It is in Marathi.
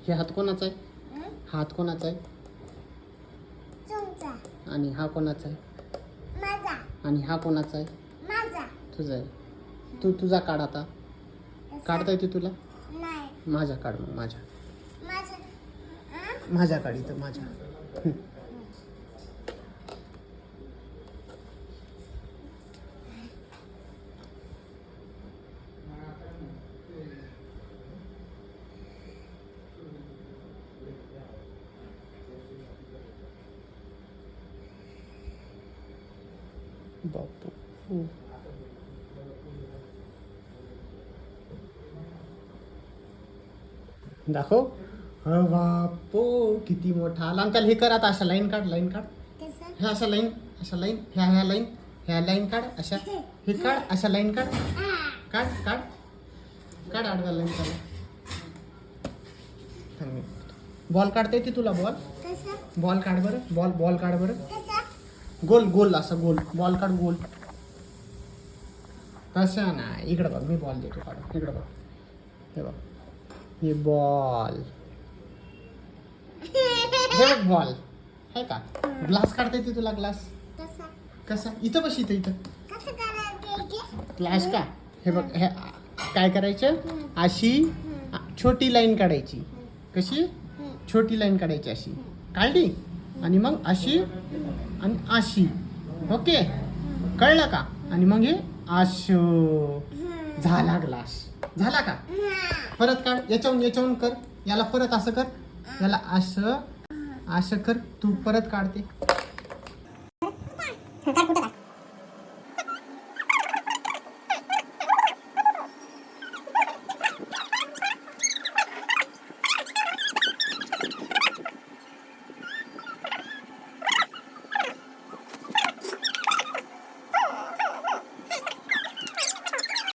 हे हात कोणाचा आहे? हात कोणाचा आहे? आणि हा कोणाचा आहे? माझा. आणि हा कोणाचा आहे? माझा. तुझा आहे. तुझा काढ आता. काढता येते तुला? नाही. माझ्या काढ मग माझ्या. माझा. माझ्या काढ इथं माझ्या. बापू. दाखव. बापू किती मोठा आला. अंकल हे कर आता. अशा लाईन काढ. लाईन काढ. कसं? ह्या अशा लाईन. अशा लाईन. ह्या लाईन. ह्या लाईन काढ. अशा हे काढ. अशा लाईन काढ. काढ काढ काढ. आडव्या लाईन काढ. बॉल काढता येते तुला? बॉल कसं? बॉल काढ बरं. बॉल काढ बरं. कसं? गोल गोल असं गोल. बॉल काढ गोल. तसं नाही. इकडं बघ मी बॉल देतो काढ. इकडं बघ. हे बघ. हे बॉल. हे बघ बॉल आहे का? ग्लास काढता येते तुला? ग्लास कसं? कसा? इथं बस. इथं इथं कसं करायचं? ग्लास का? हे बघ. हे काय करायचं? अशी छोटी लाईन काढायची. कशी? छोटी लाईन काढायची. अशी काढली आणि मग अशी आणि अशी. ओके कळलं का? आणि मग हे असं झाला ग्लास. झाला का? परत काढ. याच्याहून कर. याला परत असं कर. याला असं कर. तू परत काढते.